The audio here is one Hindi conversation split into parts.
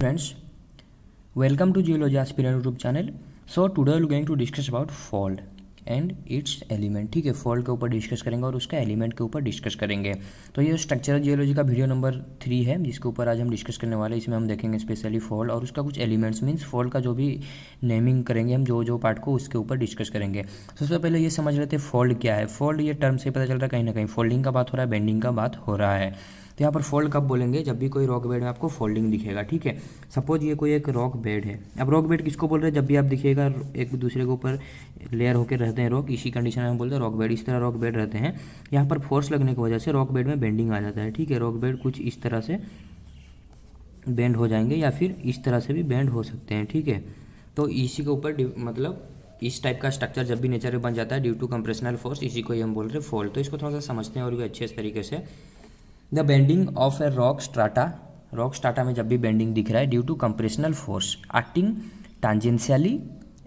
Friends, welcome to Geology Aspirant YouTube channel. So today we are going to discuss about fold and it's element. ठीक है, फोल्ड के ऊपर डिस्कस करेंगे और उसका एलिमेंट के ऊपर डिस्कस करेंगे. तो ये स्ट्रक्चरल जियोलॉजी का वीडियो नंबर 3 है जिसके ऊपर आज हम डिस्कस करने वाले हैं. इसमें हम देखेंगे स्पेशली फोल्ड और उसका कुछ एलिमेंट्स मीन्स फोल्ड का जो भी नेमिंग करेंगे हम जो पार्ट को उसके ऊपर डिस्कस करेंगे. सबसे पहले ये समझ लेते हैं फोल्ड क्या है. फोल्ड ये टर्म से पता चल रहा है कहीं ना कहीं फोल्डिंग का बात हो रहा है, बेंडिंग का बात हो रहा है. तो यहाँ पर फोल्ड कब बोलेंगे, जब भी कोई रॉक बेड में आपको फोल्डिंग दिखेगा. ठीक है, सपोज ये कोई एक रॉक बेड है. अब रॉक बेड किसको बोल रहे हैं, जब भी आप दिखेगा एक दूसरे के ऊपर लेयर होकर रहते हैं रॉक, इसी कंडीशन में हम बोलते हैं रॉक बेड. इस तरह रॉक बेड रहते हैं, यहाँ पर फोर्स लगने की वजह से रॉक बेड में बेंडिंग आ जाता है. ठीक है, रॉक बेड कुछ इस तरह से बेंड हो जाएंगे या फिर इस तरह से भी बेंड हो सकते हैं. ठीक है, तो इसी के ऊपर मतलब इस टाइप का स्ट्रक्चर जब भी नेचर में बन जाता है ड्यू टू कंप्रेशनल फोर्स, इसी को ही हम बोल रहे हैं फोल्ड. तो इसको थोड़ा सा समझते हैं और भी अच्छे तरीके से. The bending of a rock strata में जब भी बेंडिंग दिख रहा है due to compressional force acting tangentially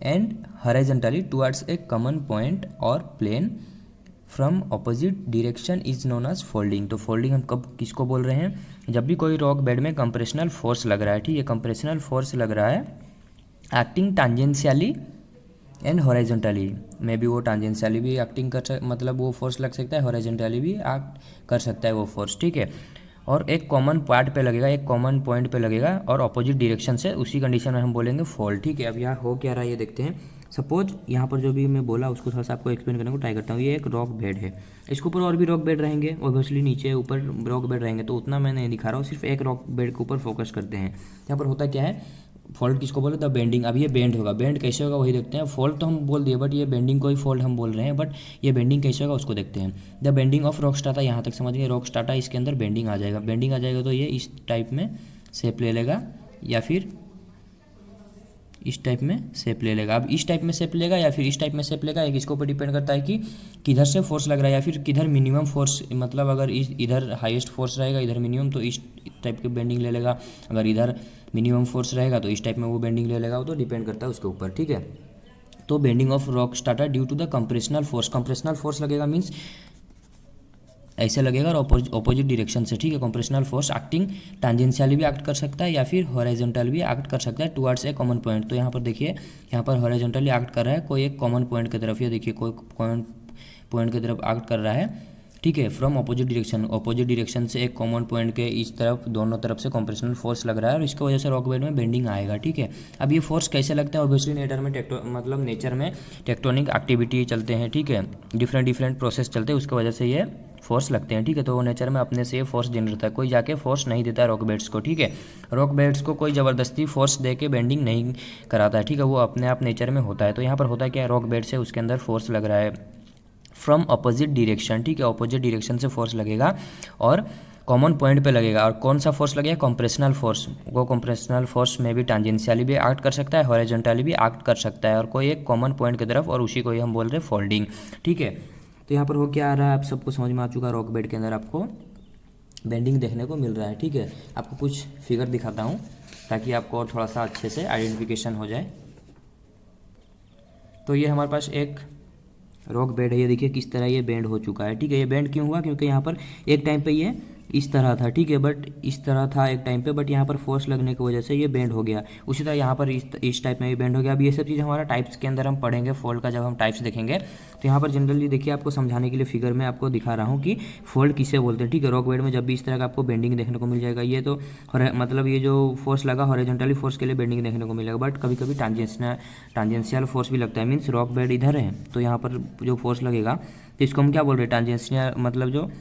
and horizontally towards a common point और plane from opposite direction is known as folding. तो फोल्डिंग हम कब किसको बोल रहे हैं, जब भी कोई रॉक बेड में कंप्रेशनल फोर्स लग रहा है. ठीक है, कंप्रेशनल फोर्स लग रहा है acting tangentially and horizontally. Maybe वो टांजेंशियली भी एक्टिंग मतलब वो फोर्स लग सकता है, हॉरिजॉन्टली भी एक्ट कर सकता है वो फोर्स. ठीक है, और एक कॉमन पार्ट पे लगेगा, एक कॉमन पॉइंट पे लगेगा और अपोजिट डायरेक्शन से, उसी कंडीशन में हम बोलेंगे फोल्ड. ठीक है, अब यहाँ हो क्या रहा है ये देखते हैं. सपोज यहाँ पर जो भी मैं बोला उसको थोड़ा सा आपको एक्सप्लेन करने को ट्राई करता हूँ. ये एक रॉक बेड है, इसके ऊपर और भी रॉक बेड रहेंगे, ऑब्वियसली नीचे ऊपर रॉक बेड रहेंगे, तो उतना मैं नहीं दिखा रहा हूँ, सिर्फ एक रॉक बेड के ऊपर फोकस करते हैं. यहाँ पर होता क्या है, फोल्ड किसको बोले, द बेंडिंग. अब ये बेंड होगा, बेंड कैसे होगा वही देखते हैं. फोल्ड तो हम बोल दिए बट ये बेंडिंग को ही फोल्ड हम बोल रहे हैं, बट ये बेंडिंग कैसे होगा उसको देखते हैं. The bending of rock strata, यहाँ तक समझ गए. रॉक स्ट्राटा इसके अंदर बेंडिंग आ जाएगा, बेंडिंग आ जाएगा तो ये इस टाइप में शेप ले लेगा या फिर इस टाइप में शेप ले लेगा. अब इस टाइप में शेप लेगा या फिर इस टाइप में शेप लेगा, एक इसके ऊपर डिपेंड करता है कि किधर से फोर्स लग रहा है या फिर किधर मिनिमम फोर्स, मतलब अगर इधर हाईएस्ट फोर्स रहेगा इधर मिनिमम तो इस टाइप की बेंडिंग ले लेगा, अगर इधर मिनिमम फोर्स रहेगा तो इस टाइप में वो बेंडिंग ले लेगा. वो तो डिपेंड करता है उसके ऊपर. ठीक है, तो bending of rock strata due to the compressional force लगेगा मीन्स ऐसे लगेगा और ऑपोजिट डायरेक्शन से. ठीक है, कंप्रेशनल फोर्स एक्टिंग टांजेंशियली भी एक्ट कर सकता है या फिर हॉरिजॉन्टल भी एक्ट कर सकता है टुवर्ड्स ए कॉमन पॉइंट. तो यहाँ पर देखिए, यहाँ पर हॉरिजॉन्टली एक्ट कर रहा है कोई एक कॉमन पॉइंट की तरफ. ये देखिए कोई पॉइंट की तरफ एक्ट कर रहा है. ठीक है, फ्रॉम ऑपोजिट डायरेक्शन से एक कॉमन पॉइंट के इस तरफ दोनों तरफ से कंप्रेशनल फोर्स लग रहा है और इसकी वजह से रॉक बेड में बेंडिंग आएगा. ठीक है, अब ये फोर्स कैसे लगता है, ऑब्वियसली नेचर में टेक्टोनिक एक्टिविटी चलते हैं. ठीक है, डिफरेंट प्रोसेस चलते हैं, उसकी वजह से ये फोर्स लगते हैं. ठीक है, तो वो नेचर में अपने से फोर्स जनरेट होता है, कोई जाके फोर्स नहीं देता है रॉक बेड्स को. ठीक है, रॉक बेड्स को कोई ज़बरदस्ती फोर्स दे के बेंडिंग नहीं कराता है. ठीक है, वो अपने आप नेचर में होता है. तो यहाँ पर होता है क्या, रॉक बेड से उसके अंदर फोर्स लग रहा है फ्रॉम अपोजिट डायरेक्शन. ठीक है, अपोजिट डायरेक्शन से फोर्स लगेगा और कॉमन पॉइंट पे लगेगा. और कौन सा फोर्स लगेगा, कंप्रेशनल फोर्स. वो कंप्रेशनल फोर्स में भी टांजेंशियली भी एक्ट कर सकता है, हॉरिजॉन्टली भी एक्ट कर सकता है और कोई एक कॉमन पॉइंट की तरफ, और उसी को ही हम बोल रहे हैं फोल्डिंग. ठीक है, तो यहाँ पर हो क्या आ रहा है, आप सबको समझ में आ चुका है. रॉक बेड के अंदर आपको बेंडिंग देखने को मिल रहा है. ठीक है, आपको कुछ फिगर दिखाता हूँ ताकि आपको और थोड़ा सा अच्छे से आइडेंटिफिकेशन हो जाए. तो ये हमारे पास एक रॉक बेड है, ये देखिए किस तरह ये बेंड हो चुका है. ठीक है, ये बेंड क्यों हुआ, क्योंकि यहाँ पर एक टाइम पे ये इस तरह था. ठीक है, बट इस तरह था एक टाइम पे, बट यहाँ पर फोर्स लगने की वजह से ये बेंड हो गया. उसी तरह यहाँ पर इस टाइप में भी बेंड हो गया. अब ये सब चीज़ हमारा टाइप्स के अंदर हम पढ़ेंगे फोल्ड का, जब हम टाइप्स देखेंगे. तो यहाँ पर जनरली देखिए आपको समझाने के लिए फिगर में आपको दिखा रहा हूँ कि फोल्ड किसे बोलते हैं. ठीक है, रॉक बेड में जब भी इस तरह का आपको बेंडिंग देखने को मिल जाएगा, ये तो मतलब ये जो फोर्स लगा हॉरिजॉन्टली फोर्स के लिए बेंडिंग देखने को मिलेगा, बट कभी कभी टांजेंशियल फोर्स भी लगता है. मीन्स रॉक बेड इधर है तो यहाँ पर जो फोर्स लगेगा तो इसको हम क्या बोल रहे हैं, टांजेंशियल, मतलब जो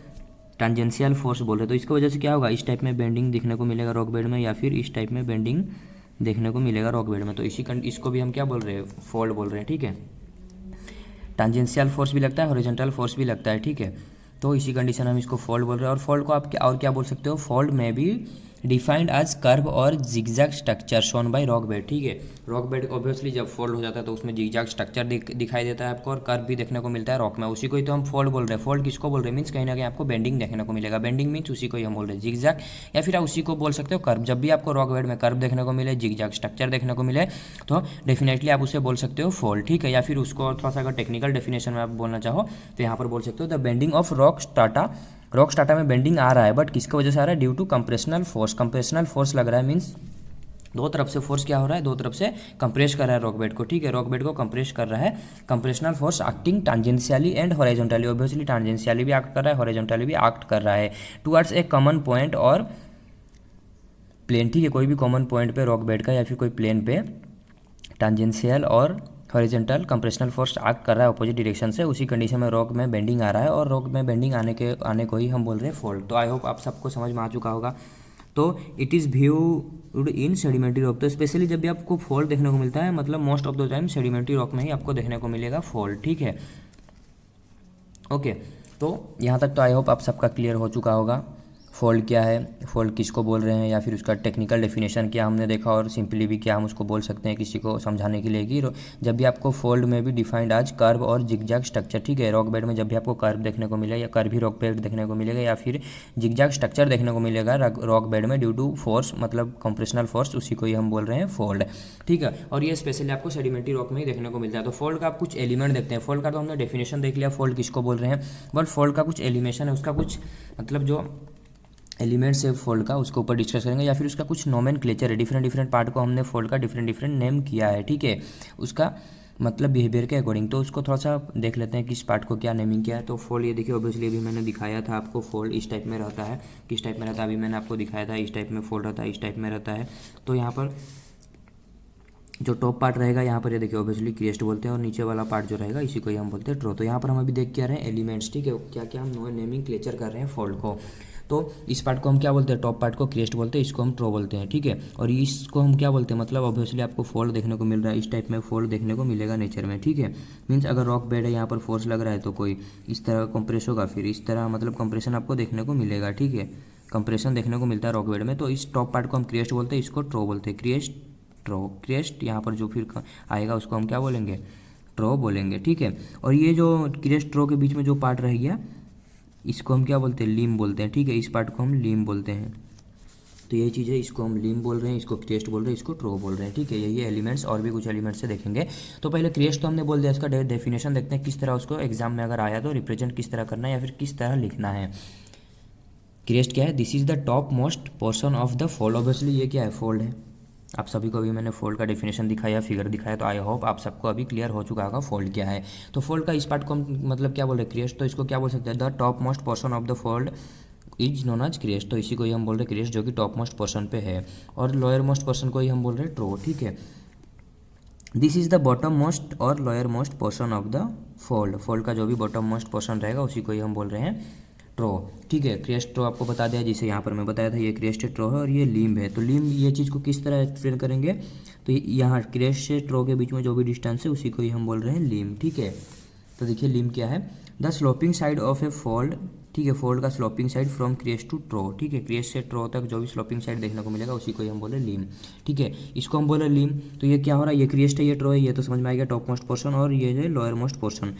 टांजेंशियल फोर्स बोल रहे हैं. तो इसकी वजह से क्या होगा, इस टाइप में बेंडिंग देखने को मिलेगा रॉक बेड में या फिर इस टाइप में बेंडिंग देखने को मिलेगा रॉक बेड में. तो इसको भी हम क्या बोल रहे हैं, फोल्ड बोल रहे हैं. ठीक है, टांजेंशियल फोर्स भी लगता है, हॉरिजॉन्टल फोर्स भी लगता है. ठीक है, तो इसी कंडीशन हम इसको फोल्ड बोल रहे हैं. और फोल्ड को आप क्या बोल सकते हो, फोल्ड में भी डिफाइंड एज कर्व और zigzag structure shown by rock bed. ठीक है, रॉक बेड ऑब्वियसली जब फोल्ड हो जाता है तो उसमें जिगजैग स्ट्रक्चर दिखाई देता है आपको और कर्व भी देखने को मिलता है रॉक में. उसी को ही तो हम फोल्ड बोल रहे हैं. फोल्ड किसको बोल रहे हैं, मीन्स कहीं ना कहीं आपको बेंडिंग देखने को मिलेगा. बेंडिंग मीन्स उसी को ही हम बोल रहे हैं जिगजैग, या फिर आप उसी को बोल सकते हो कर्व. जब भी आपको रॉक बेड में कर्व देखने को मिले, जिगजैग स्ट्रक्चर देखने को मिले, तो डेफिनेटली आप उसे बोल सकते हो फोल्ड. ठीक है, या फिर उसको थोड़ा सा अगर टेक्निकल डेफिनेशन में आप बोलना चाहो तो यहाँ पर बोल सकते हो the bending of rock strata में बेंडिंग आ रहा है, बट किसकी वजह से आ रहा है, ड्यू टू कंप्रेशनल फोर्स लग रहा है. मीन्स दो तरफ से फोर्स क्या हो रहा है, दो तरफ से कंप्रेस कर रहा है रॉक बेड को, ठीक है, रॉक बेड को कंप्रेस कर रहा है। Compressional force acting tangentially and horizontally, obviously tangentially भी एक्ट कर रहा है, हॉरिजॉन्टली भी एक्ट कर रहा है, टुवर्ड्स ए कॉमन पॉइंट और प्लेन, ठीक है, कोई भी कॉमन पॉइंट पे रॉक बेड का या फिर कोई प्लेन पे टांजेंशियल और हॉरिजॉन्टल कंप्रेशनल फोर्स एक्ट कर रहा है अपोजिट डायरेक्शन से, उसी कंडीशन में रॉक में बेंडिंग आ रहा है और रॉक में बेंडिंग आने को ही हम बोल रहे हैं फॉल्ट। तो आई होप आप सबको समझ में आ चुका होगा। तो it is viewed in sedimentary rock, तो स्पेशली जब भी आपको फॉल्ट देखने को मिलता है, मतलब most of the time sedimentary rock में ही आपको देखने को मिलेगा फॉल्ट, ठीक है। ओके, तो यहाँ तक तो आई होप आप सबका क्लियर हो चुका होगा। फॉल्ट क्या है, फॉल्ट किसको बोल रहे हैं, या फिर उसका टेक्निकल डेफिनेशन क्या हमने देखा, और सिंपली भी क्या हम उसको बोल सकते हैं किसी को समझाने के लिए कि जब भी आपको फॉल्ट में भी डिफाइंड आज कर्व और जिगजैग स्ट्रक्चर, ठीक है, रॉक बेड में जब भी आपको कर्व देखने को मिलेगा या कर्व ही रॉक बेड देखने को मिलेगा या फिर जिगजैग स्ट्रक्चर देखने को मिलेगा रॉक बेड में ड्यू टू फोर्स, मतलब कंप्रेशनल फोर्स, उसी को ही हम बोल रहे हैं फॉल्ट, ठीक है। और ये स्पेशली आपको सेडिमेंट्री रॉक में ही देखने को मिलता है। तो फॉल्ट का आप कुछ एलिमेंट देखते हैं, फॉल्ट का तो हमने डेफिनेशन देख लिया, फॉल्ट किसको बोल रहे हैं, बट फॉल्ट का कुछ एलिमेशन है, उसका कुछ मतलब जो एलिमेंट्स है फोल्ड का, उसके ऊपर डिस्कस करेंगे, या फिर उसका कुछ नोमेनक्लेचर है, डिफरेंट डिफरेंट पार्ट को हमने फोल्ड का डिफरेंट डिफरेंट नेम किया है, ठीक है, उसका मतलब बिहेवियर के अकॉर्डिंग। तो उसको थोड़ा सा देख लेते हैं किस पार्ट को क्या नेमिंग किया है। तो फोल्ड ये देखिए, ऑब्वियसली अभी मैंने दिखाया था आपको, फोल्ड इस टाइप में रहता है, किस टाइप में रहता है अभी मैंने आपको दिखाया था, इस टाइप में फोल्ड रहता है, इस टाइप में रहता है। तो यहाँ पर जो टॉप पार्ट रहेगा यहाँ पर ये देखिए ऑब्वियसली क्रिएस्ट बोलते हैं, और नीचे वाला पार्ट जो रहेगा इसी को ही हम बोलते हैं ट्रो। तो यहाँ पर हम अभी देख के आ रहे हैं एलिमेंट्स, ठीक है, क्या क्या हम नेमिंग क्लेचर कर रहे हैं फोल्ड को। तो इस पार्ट को हम क्या बोलते हैं, टॉप पार्ट को क्रिएस्ट बोलते हैं, इसको हम ट्रो बोलते हैं, ठीक है। और इसको हम क्या बोलते हैं, मतलब ऑब्वियसली आपको फोल्ड देखने को मिल रहा है, इस टाइप में फोल्ड देखने को मिलेगा नेचर में, ठीक है। मीन्स अगर रॉक बेड है, यहाँ पर फोर्स लग रहा है तो कोई इस तरह कंप्रेस होगा, फिर इस तरह मतलब कंप्रेशन आपको देखने को मिलेगा, ठीक है, कंप्रेशन देखने को मिलता है रॉक बेड में। तो इस टॉप पार्ट को हम क्रिएस्ट बोलते हैं, इसको ट्रो बोलते हैं, क्रिएस्ट ट्रो, क्रिएस्ट यहाँ पर जो फिर आएगा उसको हम क्या बोलेंगे, ट्रो बोलेंगे, ठीक है। और ये जो क्रिएस्ट ट्रो के बीच में जो पार्ट रह गया इसको हम क्या बोलते हैं, लीम बोलते हैं, ठीक है, इस पार्ट को हम लीम बोलते हैं। तो यही चीज़ है, इसको हम लीम बोल रहे हैं, इसको क्रिएस्ट बोल रहे हैं, इसको ट्रो बोल रहे हैं, ठीक है। यही एलिमेंट्स, और भी कुछ एलिमेंट्स से देखेंगे। तो पहले क्रिएस्ट तो हमने बोल दिया, इसका डेफिनेशन देखते हैं किस तरह उसको एग्जाम में अगर आया तो रिप्रेजेंट किस तरह करना है या फिर किस तरह लिखना है। क्रिएस्ट क्या है, this is the top most portion of the fold, obviously ये क्या है, फोल्ड है। आप सभी को अभी मैंने फोल्ड का डेफिनेशन दिखाया, फिगर दिखाया, तो आई होप आप सबको अभी क्लियर हो चुका होगा फोल्ड क्या है। तो फोल्ड का इस पार्ट को हम मतलब क्या बोल रहे हैं, क्रिएस्ट, तो इसको क्या बोल सकते हैं, the top most portion of the fold is known as crest, तो इसी को ही हम बोल रहे हैं क्रिएस्ट, जो कि टॉप मोस्ट पोर्शन पे है, और लोअर मोस्ट पोर्शन को ही हम बोल रहे हैं ट्रो, ठीक है। This is the bottom most और lower most portion of the fold, fold का जो भी बॉटम मोस्ट पोर्शन रहेगा उसी को ही हम बोल रहे हैं ट्रो, ठीक है। क्रिएस्ट ट्रो आपको बता दिया, जिसे यहाँ पर मैं बताया था, ये क्रिएस्ट ट्रो है और ये लीम है। तो लीम ये चीज़ को किस तरह एक्सप्लेन करेंगे, तो यहाँ क्रिएस्ट से ट्रो के बीच में जो भी डिस्टेंस है उसी को ही हम बोल रहे हैं लीम, ठीक है। तो देखिए लीम क्या है, the sloping side of A fold, ठीक है, फोल्ड का स्लोपिंग साइड फ्रॉम क्रिएस्ट टू ट्रो, ठीक है, क्रिएस्ट से ट्रो तक जो भी स्लोपिंग साइड देखने को मिलेगा उसी को ही हम बोले लीम, ठीक है। इसको हम बोले लीम। तो ये क्या हो रहा है, ये क्रिएस्ट है, ये ट्रो है, ये तो समझ में आएगा टॉप मोस्ट पोर्शन, और ये है लोअर मोस्ट पोर्शन।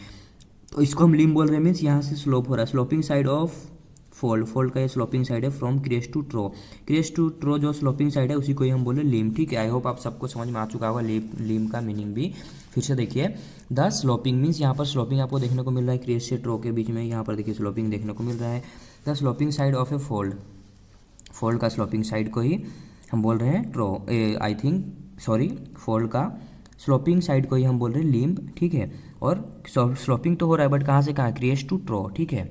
तो इसको हम लीम बोल रहे हैं, मीन्स यहाँ से स्लोप हो रहा है, sloping side of fold, fold का ये स्लोपिंग साइड है फ्रॉम क्रिएस्ट टू ट्रो, क्रिएस्ट टू ट्रो जो स्लोपिंग साइड है उसी को ही हम बोले लीम, ठीक है। आई होप आप सबको समझ में आ चुका होगा लीम का मीनिंग भी। फिर से देखिए, द स्लोपिंग मीन्स यहाँ पर स्लोपिंग आपको देखने को मिल रहा है क्रिएस्ट से ट्रो के बीच में, यहाँ पर देखिए स्लोपिंग देखने को मिल रहा है। The sloping side of A fold, fold का स्लोपिंग साइड को ही हम बोल रहे हैं ट्रो, आई थिंक सॉरी, फोल्ड का स्लोपिंग साइड को ही हम बोल रहे हैं लीम, ठीक है। और स्लोपिंग तो हो रहा है बट कहाँ से कहाँ, क्रिएस्ट टू ट्रो, ठीक है।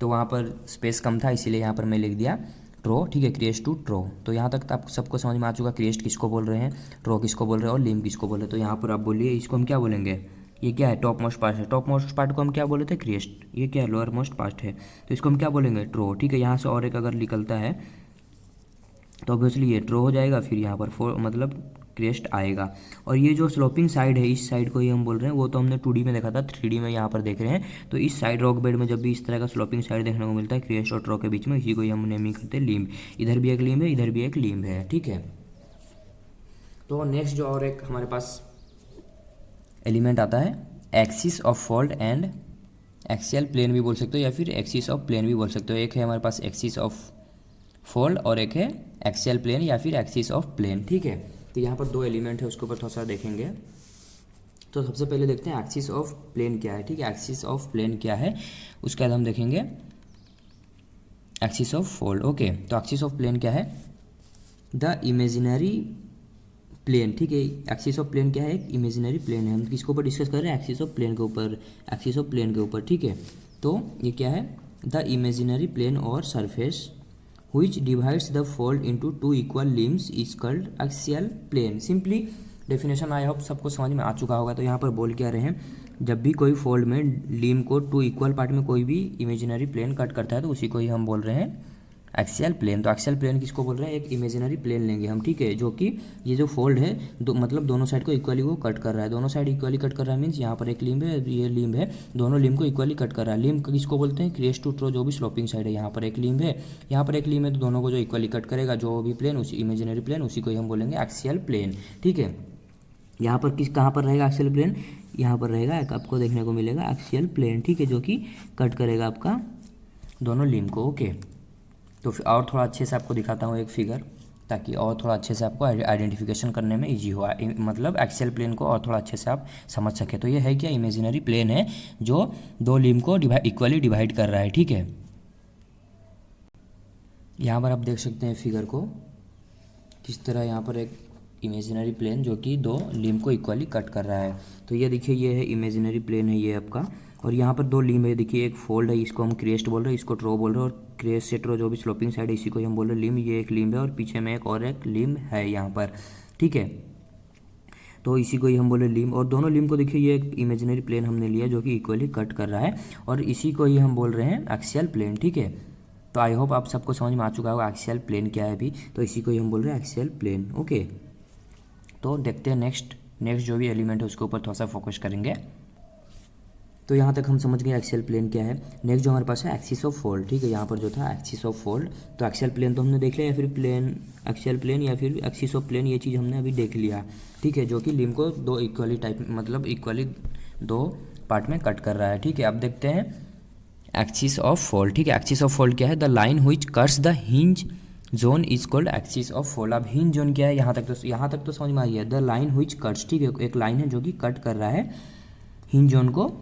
तो वहाँ पर स्पेस कम था इसीलिए यहाँ पर मैं लिख दिया ट्रो, ठीक है, क्रिएस्ट टू ट्रो। तो यहाँ तक आप सबको समझ में आ चुका, क्रिएस्ट किसको बोल रहे हैं, ट्रो किसको बोल रहे हैं और लीम किसको बोल रहे हैं। तो यहाँ पर आप बोलिए इसको हम क्या बोलेंगे, ये क्या है, टॉप मोस्ट पार्ट है, टॉप मोस्ट पार्ट को हम क्या बोले थे, क्रिएस्ट, ये क्या है, लोअर मोस्ट पार्ट है, तो इसको हम क्या बोलेंगे, ट्रो, ठीक है। यहाँ से और एक अगर निकलता है तो ऑब्वियसली ये ट्रो हो जाएगा, फिर यहाँ पर मतलब क्रिएस्ट आएगा। और ये जो स्लोपिंग साइड है, इस साइड को ही हम बोल रहे हैं, वो तो हमने 2D में देखा था, 3D में यहाँ पर देख रहे हैं। तो इस साइड रॉक बेड में जब भी इस तरह का स्लोपिंग साइड देखने को मिलता है क्रिएस्ट और ट्रो के बीच में, इसी को ही हम नेमिंग करते हैं लीम। इधर भी एक लीम है, इधर भी एक लीम है, ठीक है। तो नेक्स्ट जो और एक हमारे पास एलिमेंट आता है, axis of fold and axial plane भी बोल सकते हो या फिर एक्सिस ऑफ प्लेन भी बोल सकते हो। एक है हमारे पास एक्सिस ऑफ फोल्ड और एक है एक्सियल प्लेन या फिर एक्सिस ऑफ प्लेन, ठीक है। तो यहाँ पर दो एलिमेंट है, उसके ऊपर थोड़ा सा देखेंगे। तो सबसे पहले देखते हैं एक्सिस ऑफ प्लेन क्या है, ठीक है। एक्सिस ऑफ प्लेन क्या है उसके बाद हम देखेंगे एक्सिस ऑफ फोल्ड, ओके। तो एक्सिस ऑफ प्लेन क्या है, द इमेजिनरी प्लेन, ठीक है। एक्सिस ऑफ प्लेन क्या है, एक इमेजिनरी प्लेन है। हम किसके ऊपर डिस्कस कर रहे हैं, एक्सिस ऑफ प्लेन के ऊपर, एक्सिस ऑफ प्लेन के ऊपर, ठीक है। तो ये क्या है, द इमेजिनरी प्लेन और surface which divides the fold into two equal limbs is called axial plane। Simply definition I hope सबको समझ में आ चुका होगा। तो यहाँ पर बोल क्या रहे हैं, जब भी कोई फोल्ड में लिम को टू इक्वल पार्ट में कोई भी इमेजिनरी प्लेन कट करता है तो उसी को ही हम बोल रहे हैं एक्सियल प्लेन। तो एक्सियल प्लेन किसको बोल रहे हैं, एक इमेजिनरी प्लेन लेंगे हम, ठीक है, जो कि ये जो फोल्ड है मतलब दोनों साइड को इक्वली वो कट कर रहा है। दोनों साइड इक्वली कट कर रहा है मीन्स यहाँ पर एक लिम्ब है, ये लिम्ब है, दोनों लिम्ब को इक्वली कट कर रहा है। लिम्ब किसको बोलते हैं, क्रेस्ट टू ट्रो, जो भी स्लोपिंग साइड है। यहाँ पर एक लिम्ब है, यहाँ पर एक लिम्ब है, तो दोनों को जो इक्वली कट करेगा जो भी प्लेन, उसी इमेजिनरी प्लेन, उसी को ही हम बोलेंगे एक्सियल प्लेन, ठीक है। यहाँ पर कहाँ पर रहेगा एक्सियल प्लेन, यहाँ पर रहेगा, आपको देखने को मिलेगा एक्सियल प्लेन, ठीक है, जो कि कट करेगा आपका दोनों लिम्ब को, ओके। तो फिर और थोड़ा अच्छे से आपको दिखाता हूँ एक फिगर, ताकि और थोड़ा अच्छे से आपको आइडेंटिफिकेशन करने में इजी हो, मतलब एक्सियल प्लेन को और थोड़ा अच्छे से आप समझ सके। तो ये है क्या, इमेजिनरी प्लेन है जो दो लिम्ब को इक्वली डिवाइड कर रहा है, ठीक है। यहाँ पर आप देख सकते हैं फिगर को किस तरह, यहाँ पर एक इमेजिनरी प्लेन जो कि दो लिम्ब को इक्वली कट कर रहा है। तो ये देखिए, ये है इमेजिनरी प्लेन है ये आपका, और यहाँ पर दो लिम्ब है, देखिए एक फोल्ड है, इसको हम क्रेस्ट बोल रहे हैं, इसको ट्रो बोल रहे हैं, और क्रेस्ट से ट्रो जो भी स्लोपिंग साइड है इसी को हम बोल रहे हैं लिम्ब। ये एक लिम्ब है और पीछे में एक और एक लिम्ब है यहाँ पर, ठीक है। तो इसी को ही हम बोले लिम्ब, और दोनों लिम्ब को देखिए ये एक इमेजिनरी प्लेन हमने लिया जो कि इक्वली कट कर रहा है, और इसी को ही हम बोल रहे हैं एक्सियल प्लेन, ठीक है। तो आई होप आप सबको समझ में आ चुका होगा एक्सियल प्लेन क्या है अभी। तो इसी को ही हम बोल रहे हैं एक्सियल प्लेन, ओके। तो देखते हैं नेक्स्ट जो भी एलिमेंट है उसके ऊपर थोड़ा सा फोकस करेंगे। तो यहाँ तक हम समझ गए एक्सियल प्लेन क्या है। नेक्स्ट जो हमारे पास है एक्सिस ऑफ फोल्ड, ठीक है। यहाँ पर जो था एक्सिस ऑफ फोल्ड, तो एक्सियल प्लेन तो हमने देख लिया, या फिर प्लेन एक्सियल प्लेन या फिर एक्सिस ऑफ प्लेन, ये चीज़ हमने अभी देख लिया, ठीक है, जो कि लिम्ब को दो इक्वली टाइप मतलब इक्वली दो पार्ट में कट कर रहा है, ठीक है। अब देखते हैं एक्सिस ऑफ फोल्ड, ठीक है। एक्सिस ऑफ फोल्ड क्या है, the line which cuts the hinge zone is called axis of fold. अब हिंज जोन क्या है, यहाँ तक तो समझ में आ गया। द लाइन व्हिच कट्स, ठीक है, एक लाइन है जो कि कट कर रहा है हिंज जोन को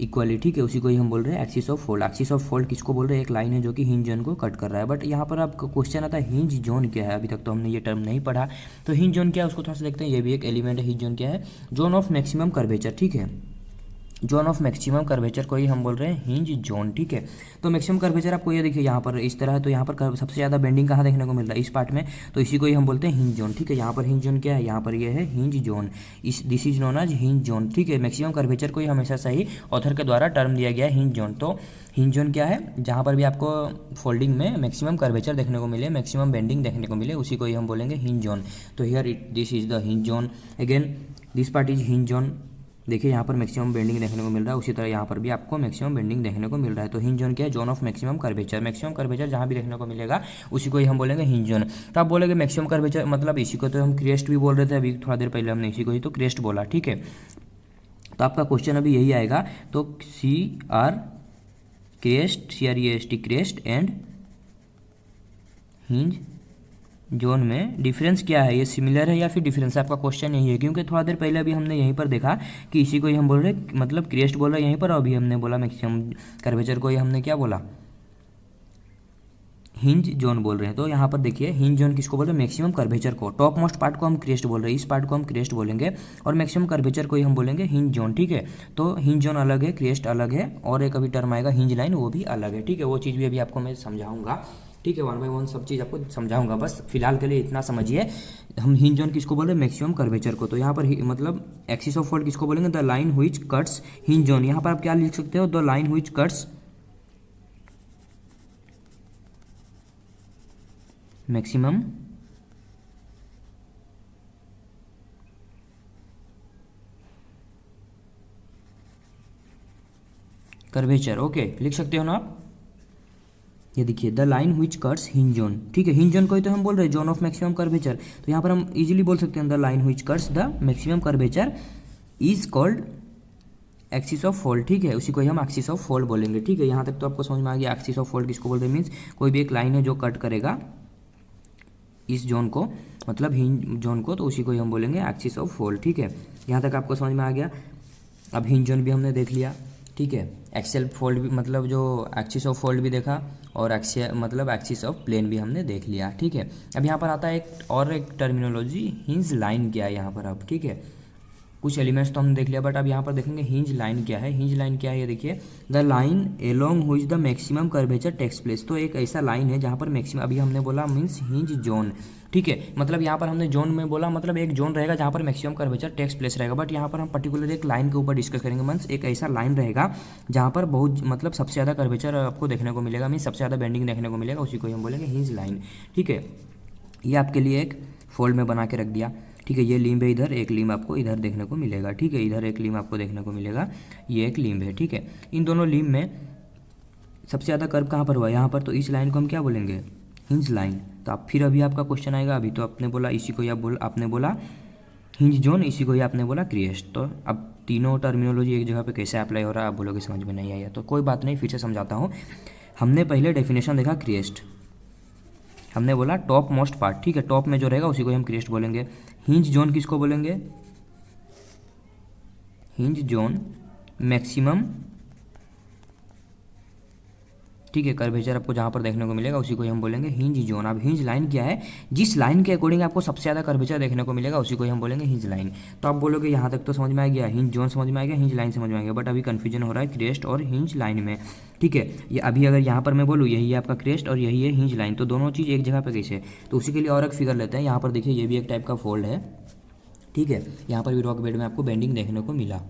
इक्वली, ठीक है, उसी को ही हम बोल रहे हैं axis of fold. Axis of fold किसको बोल रहे हैं, एक लाइन है जो कि हिंज जोन को कट कर रहा है। बट यहाँ पर आपका क्वेश्चन आता है हिंज जोन क्या है, अभी तक तो हमने ये टर्म नहीं पढ़ा। तो हिंज जोन क्या है उसको थोड़ा सा देखते हैं, ये भी एक एलिमेंट है। हिंज जोन क्या है, जोन ऑफ मैक्सिमम कर्वेचर, ठीक है, जोन ऑफ मैक्सिमम कर्वेचर को ही हम बोल रहे हैं हिंज जोन, ठीक है। तो मैक्सिमम कर्वेचर आपको ये देखिए यहाँ पर इस तरह है, तो यहाँ पर सबसे ज़्यादा बेंडिंग कहाँ देखने को मिल रहा है, इस पार्ट में, तो इसी को ही हम बोलते हैं हिंज जोन, ठीक है। यहाँ पर हिंज जोन क्या है, यहाँ पर ये है hinge zone, this is known as hinge zone, ठीक है। मैक्सिमम कर्वेचर को ही हमेशा सही ऑथर के द्वारा टर्म दिया गया है हिंज जोन। तो हिंज जोन क्या है, जहाँ पर भी आपको फोल्डिंग में मैक्सिमम कर्वेचर देखने को मिले, मैक्सिमम बेंडिंग देखने को मिले, उसी को ही हम बोलेंगे हिंज जोन। तो here this is the hinge zone, again this part is hinge zone. देखिए यहाँ पर मैक्सिमम बेंडिंग देखने को मिल रहा है, उसी तरह यहाँ पर भी आपको मैक्सिमम बेंडिंग देखने को मिल रहा है। तो हिंज जोन क्या है, zone of maximum curvature. Maximum curvature जहाँ भी देखने को मिलेगा उसी को ही हम बोलेंगे हिंज जोन। तो आप बोलेंगे मैक्सिमम कर्वेचर मतलब इसी को तो हम क्रेस्ट भी बोल रहे थे, अभी थोड़ा देर पहले हमने इसी को ही तो क्रेस्ट बोला, ठीक है। तो आपका क्वेश्चन अभी यही आएगा, तो CR crest and hinge zone में डिफरेंस क्या है, ये सिमिलर है या फिर डिफरेंस, आपका क्वेश्चन यही है। क्योंकि थोड़ा देर पहले अभी हमने यहीं पर देखा कि इसी को ही हम बोल रहे मतलब क्रेस्ट बोल रहे हैं यहीं पर, अभी हमने बोला मैक्सिमम कर्वेचर को ही हमने क्या बोला, हिंज जोन बोल रहे हैं। तो यहाँ पर देखिए हिंज जोन किसको बोल रहे हैं, मैक्सिमम कर्वेचर को। टॉप मोस्ट पार्ट को हम क्रेस्ट बोल रहे हैं, इस पार्ट को हम क्रेस्ट बोलेंगे, और मैक्सिमम कर्वेचर को ही हम बोलेंगे हिंज जोन, ठीक है। तो हिंज जोन अलग है, क्रेस्ट अलग है, और एक अभी टर्म आएगा हिंज लाइन, वो भी अलग है, ठीक है। वो चीज़ भी अभी आपको मैं समझाऊंगा, ठीक है, 1 बाय 1 सब चीज़ आपको समझाऊंगा। बस फिलहाल के लिए इतना समझिए, हम हिंज जोन किसको बोल रहे हैं, मैक्सिमम कर्वेचर को। तो यहाँ पर मतलब एक्सिस ऑफ फोल्ड किसको बोलेंगे, the line which cuts hinge zone. यहाँ पर आप क्या लिख सकते हो, the line which cuts maximum curvature, okay, लिख सकते हो ना आप। ये देखिए the line which cuts hinge zone, ठीक है। हिंज जोन को ही तो हम बोल रहे हैं जोन ऑफ मैक्सिमम कर्वेचर। तो यहाँ पर हम इजीली बोल सकते हैं the line which cuts the maximum curvature is called axis of fold, ठीक है, उसी को ही हम एक्सिस ऑफ फोल्ड बोलेंगे, ठीक है। यहाँ तक तो आपको समझ में आ गया एक्सिस ऑफ फोल्ड किसको बोलते हैं, मीन्स कोई भी एक लाइन है जो कट करेगा इस जोन को, मतलब हिंज जोन को, तो उसी को ही हम बोलेंगे एक्सिस ऑफ फोल्ड, ठीक है। यहाँ तक आपको समझ में आ गया। अब हिंज जोन भी हमने देख लिया। ठीक है। एक्सियल फोल्ड भी मतलब जो एक्सिस ऑफ फोल्ड भी देखा और एक्सियल मतलब एक्सिस ऑफ प्लेन भी हमने देख लिया, ठीक है। अब यहाँ पर आता है एक टर्मिनोलॉजी, हिंज लाइन क्या है यहाँ पर अब, ठीक है। कुछ एलिमेंट्स तो हमने देख लिया, बट अब यहाँ पर देखेंगे हिंज लाइन क्या है। हिंज लाइन क्या है ये देखिए, the line along which the maximum curvature takes place. तो एक ऐसा लाइन है जहाँ पर मैक्सिमम, अभी हमने बोला मीन्स हिंज जोन, ठीक है। मतलब यहाँ पर हमने जोन में बोला, मतलब एक जोन रहेगा जहाँ पर मैक्सिमम कर्वेचर टेक्स प्लेस रहेगा, बट यहाँ पर हम पर्टिकुलर एक लाइन के ऊपर डिस्कस करेंगे। मीन्स एक ऐसा लाइन रहेगा जहाँ पर बहुत मतलब सबसे ज़्यादा कर्वेचर आपको देखने को मिलेगा, मीन्स सबसे ज़्यादा बेंडिंग देखने को मिलेगा, उसी को हम बोलेंगे हिंज लाइन, ठीक है। ये आपके लिए एक फोल्ड में बना के रख दिया, ठीक है। ये लिम्ब है, इधर एक लिम्ब आपको इधर देखने को मिलेगा, ठीक है। इधर एक लिम्ब आपको देखने को मिलेगा, ये एक लिम्ब है, ठीक है। इन दोनों लिम्ब में सबसे ज़्यादा कर्व कहाँ पर हुआ, यहाँ पर। तो इस लाइन को हम क्या बोलेंगे, हिंज लाइन। तो आप फिर अभी आपका क्वेश्चन आएगा, अभी तो आपने बोला इसी को, या आपने बोला हिंज जोन, इसी को ही आपने बोला क्रिएस्ट। तो अब तीनों टर्मिनोलॉजी एक जगह पे कैसे अप्लाई हो रहा है आप बोलोगे समझ में नहीं आया, तो कोई बात नहीं, फिर से समझाता हूँ। हमने पहले डेफिनेशन देखा क्रिएस्ट, हमने बोला टॉप मोस्ट पार्ट, ठीक है। टॉप में जो रहेगा उसी को हम क्रिएस्ट बोलेंगे। हिंज जोन किसको बोलेंगे, हिंज जोन मैक्सिमम, ठीक है, कर्वेचर आपको जहाँ पर देखने को मिलेगा उसी को हम बोलेंगे हिंज जोन। अब हिंज लाइन क्या है, जिस लाइन के अकॉर्डिंग आपको सबसे ज़्यादा कर्वेचर देखने को मिलेगा उसी को हम बोलेंगे हिंज लाइन। तो आप बोलोगे यहाँ तक तो समझ में आ गया, हिंज जोन समझ में आ गया, हिंज लाइन समझ में आ गया, बट अभी कन्फ्यूजन हो रहा है क्रेस्ट और हिंज लाइन में, ठीक है। ये अभी अगर यहाँ पर मैं बोलूँ यही है आपका क्रेस्ट और यही है हिंज लाइन, तो दोनों चीज़ एक जगह पर कैसे, तो उसी के लिए और एक फिगर लेते हैं। यहाँ पर देखिए ये भी एक टाइप का फोल्ड है, ठीक है। यहाँ पर भी रॉक बेड में आपको बेंडिंग देखने को मिला,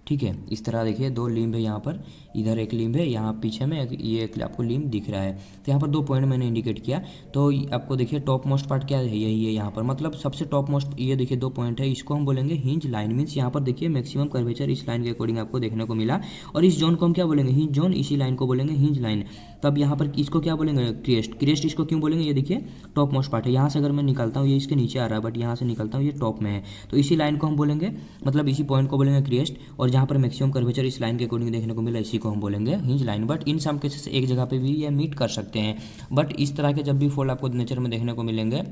ठीक है। इस तरह देखिए दो लिम्ब है यहाँ पर, इधर एक लिम्ब है, यहाँ पीछे में ये एक आपको लिम्ब दिख रहा है। तो यहाँ पर 2 पॉइंट मैंने इंडिकेट किया, तो आपको देखिए टॉप मोस्ट पार्ट क्या है, यही है यहाँ पर, मतलब सबसे टॉप मोस्ट ये देखिए 2 पॉइंट है, इसको हम बोलेंगे हिंज लाइन। मीन्स यहाँ पर देखिए मैक्सिमम कर्वेचर इस लाइन के अकॉर्डिंग आपको देखने को मिला, और इस जोन को हम क्या बोलेंगे, हिंज जोन, इसी लाइन को बोलेंगे हिंज लाइन। तो अब यहाँ पर इसको क्या बोलेंगे, क्रेस्ट। क्रेस्ट इसको क्यों बोलेंगे, ये देखिए टॉप मोस्ट पार्ट है, यहाँ से अगर मैं निकलता हूँ ये इसके नीचे आ रहा है, बट यहाँ से निकलता हूँ ये टॉप में है, तो इसी लाइन को हम बोलेंगे, मतलब इसी पॉइंट को बोलेंगे क्रेस्ट, और जहाँ पर मैक्सिमम कर्वेचर इस लाइन के अकॉर्डिंग देखने को मिला इसी को हम बोलेंगे hinge line. But in some cases एक जगह पे भी ये मीट कर सकते हैं, बट इस तरह के जब भी फोल्ड आपको नेचर में देखने को मिलेंगे,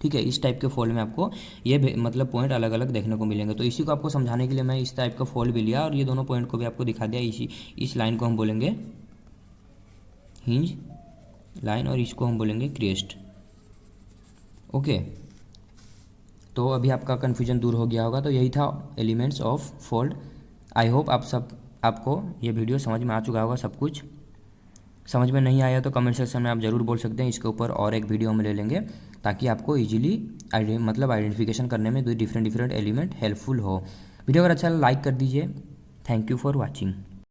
ठीक है, इस टाइप के फोल्ड में आपको ये मतलब पॉइंट अलग अलग देखने को मिलेंगे। तो इसी को आपको समझाने के लिए मैं इस टाइप का फोल्ड भी लिया और ये दोनों पॉइंट को भी आपको दिखा दिया। इस लाइन को हम बोलेंगे हिंज लाइन और इसको हम बोलेंगे क्रेस्ट, ओके। तो अभी आपका कन्फ्यूजन दूर हो गया होगा। तो यही था elements of fold. I hope आपको ये वीडियो समझ में आ चुका होगा। सब कुछ समझ में नहीं आया तो कमेंट सेक्शन में आप ज़रूर बोल सकते हैं, इसके ऊपर और एक वीडियो हम ले लेंगे ताकि आपको इजीली मतलब आइडेंटिफिकेशन करने में डिफरेंट एलिमेंट हेल्पफुल हो। वीडियो अगर अच्छा लाइक कर दीजिए। Thank you for watching.